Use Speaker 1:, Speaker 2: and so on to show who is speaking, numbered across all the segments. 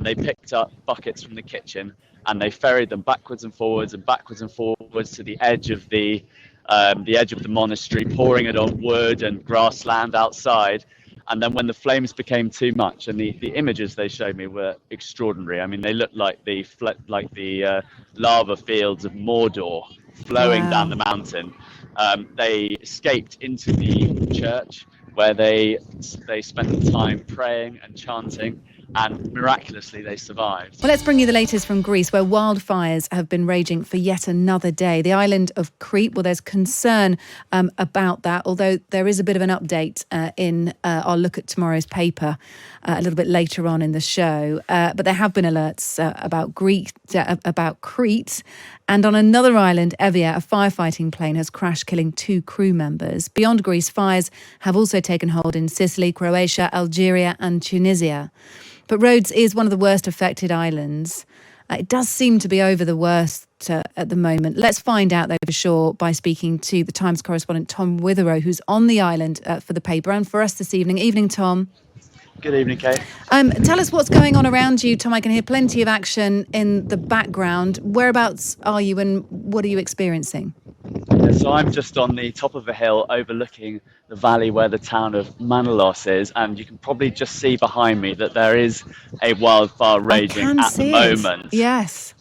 Speaker 1: they picked up buckets from the kitchen and they ferried them backwards and forwards to the edge of the monastery, pouring it on wood and grassland outside. And then when the flames became too much, and the images they showed me were extraordinary. I mean, they looked like the lava fields of Mordor flowing down the mountain. They escaped into the church, where they spent the time praying and chanting, and miraculously they survived.
Speaker 2: Well, let's bring you the latest from Greece, where wildfires have been raging for yet another day. The island of Crete, well, there's concern about that, although there is a bit of an update in our look at tomorrow's paper a little bit later on in the show. But there have been alerts about Crete. And on another island, Evia, a firefighting plane has crashed, killing 2 crew members. Beyond Greece, fires have also taken hold in Sicily, Croatia, Algeria and Tunisia. But Rhodes is one of the worst affected islands. It does seem to be over the worst at the moment. Let's find out, though, for sure, by speaking to the Times correspondent Tom Witherow, who's on the island for the paper and for us this evening. Evening, Tom.
Speaker 1: Good evening, Kate.
Speaker 2: Tell us what's going on around you, Tom. I can hear plenty of action in the background. Whereabouts are you and what are you experiencing?
Speaker 1: Yeah, so I'm just on the top of a hill overlooking the valley where the town of Manalos is, and you can probably just see behind me that there is a wildfire raging at the moment.
Speaker 2: Yes.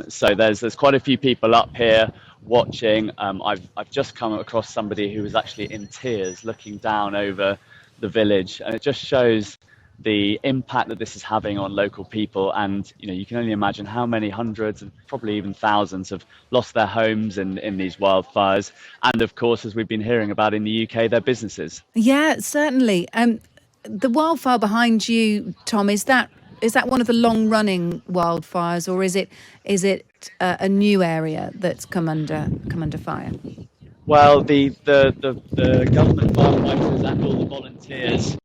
Speaker 1: So there's quite a few people up here watching. I've just come across somebody who was actually in tears looking down over the village, and it just shows the impact that this is having on local people. And you can only imagine how many hundreds and probably even thousands have lost their homes in these wildfires, and of course, as we've been hearing about in the UK, their businesses.
Speaker 2: Yeah, certainly. The wildfire behind you, Tom, is that one of the long running wildfires, or is it a new area that's come under fire?
Speaker 1: Well, the government firefighters and all the volunteers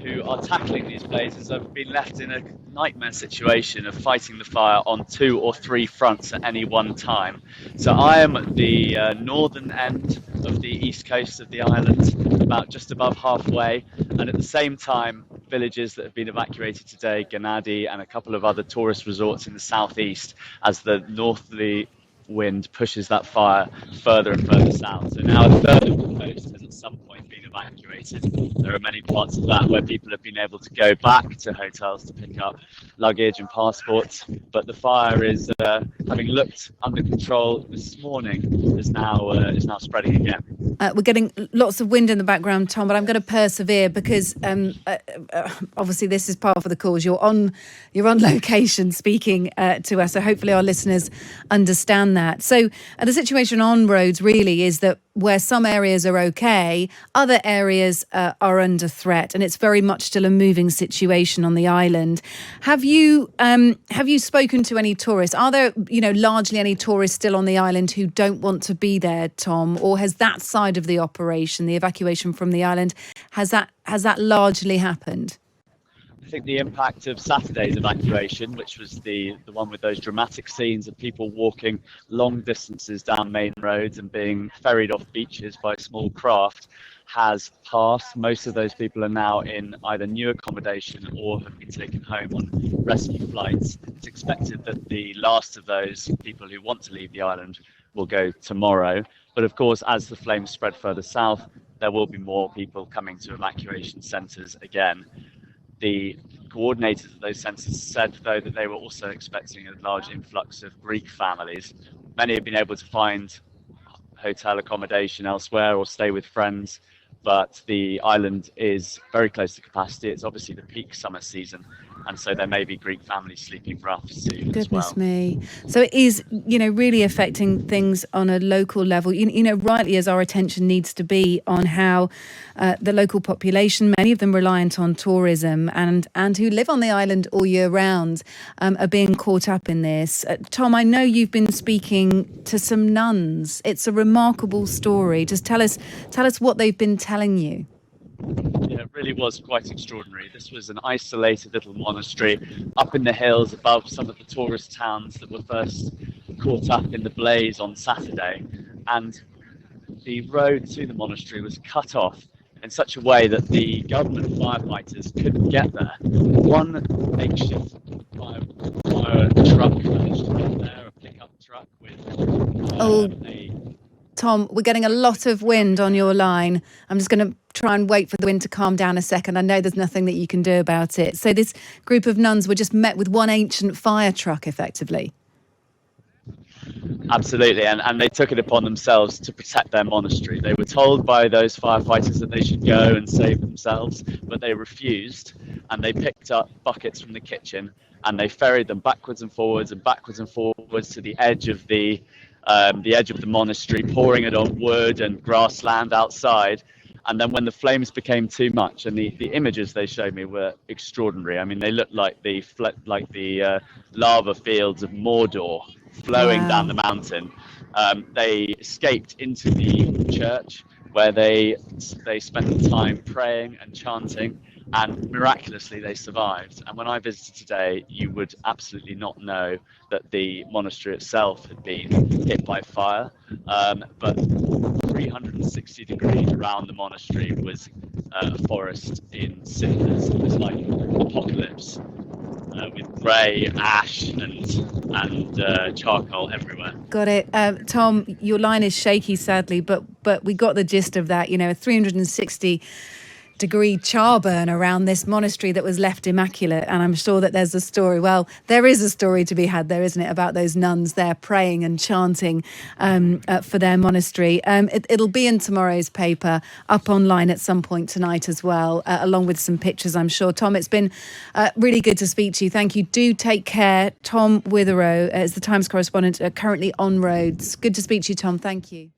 Speaker 1: who are tackling these blazes have been left in a nightmare situation of fighting the fire on 2 or 3 fronts at any one time. So I am at the northern end of the east coast of the island, about just above halfway, and at the same time villages that have been evacuated today, Gennady and a couple of other tourist resorts in the southeast, as the northerly wind pushes that fire further and further south. So now a third of the coast has at some point been evacuated. There are many parts of that where people have been able to go back to hotels to pick up luggage and passports, but the fire is, having looked under control this morning, is now spreading again.
Speaker 2: We're getting lots of wind in the background, Tom, but I'm going to persevere because obviously this is part of the cause. You're on location speaking to us, so hopefully our listeners understand that. So the situation on Rhodes really is that where some areas are okay, other areas are under threat, and it's very much still a moving situation on the island. Have you spoken to any tourists? Are there largely any tourists still on the island who don't want to be there, Tom, or has that side of the operation, the evacuation from the island, has that largely happened?
Speaker 1: I think the impact of Saturday's evacuation, which was the one with those dramatic scenes of people walking long distances down main roads and being ferried off beaches by small craft, has passed. Most of those people are now in either new accommodation or have been taken home on rescue flights. It's expected that the last of those people who want to leave the island will go tomorrow. But of course, as the flames spread further south, there will be more people coming to evacuation centres again. The coordinators of those centres said, though, that they were also expecting a large influx of Greek families. Many have been able to find hotel accommodation elsewhere or stay with friends, but the island is very close to capacity. It's obviously the peak summer season, and so there may be Greek families sleeping rough soon.
Speaker 2: Goodness me. So it is, really affecting things on a local level, rightly as our attention needs to be on how the local population, many of them reliant on tourism and who live on the island all year round, are being caught up in this. Tom, I know you've been speaking to some nuns. It's a remarkable story. Just tell us what they've been telling you.
Speaker 1: Yeah, it really was quite extraordinary. This was an isolated little monastery up in the hills above some of the tourist towns that were first caught up in the blaze on Saturday. And the road to the monastery was cut off in such a way that the government firefighters couldn't get there. One makeshift fire truck managed to get there, a pickup truck with
Speaker 2: Tom, we're getting a lot of wind on your line. I'm just going to try and wait for the wind to calm down a second. I know there's nothing that you can do about it. So this group of nuns were just met with one ancient fire truck, effectively.
Speaker 1: Absolutely, and they took it upon themselves to protect their monastery. They were told by those firefighters that they should go and save themselves, but they refused, and they picked up buckets from the kitchen and they ferried them backwards and forwards to the edge of the monastery, pouring it on wood and grassland outside. And then when the flames became too much, and the images they showed me were extraordinary. I mean, they looked like the lava fields of Mordor flowing down the mountain. They escaped into the church, where they spent the time praying and chanting, and miraculously they survived. And when I visited today, you would absolutely not know that the monastery itself had been hit by fire, but 360 degrees around the monastery was a forest in cinders. It was like apocalypse, with grey ash and charcoal everywhere.
Speaker 2: Got it. Tom, your line is shaky, sadly, but we got the gist of that. You know, a 360-degree char burn around this monastery that was left immaculate. And I'm sure that there's a story. Well, there is a story to be had there, isn't it, about those nuns there praying and chanting for their monastery. It'll be in tomorrow's paper, up online at some point tonight as well, along with some pictures, I'm sure. Tom, it's been really good to speak to you. Thank you. Do take care. Tom Witherow is the Times correspondent currently on Rhodes. Good to speak to you, Tom. Thank you.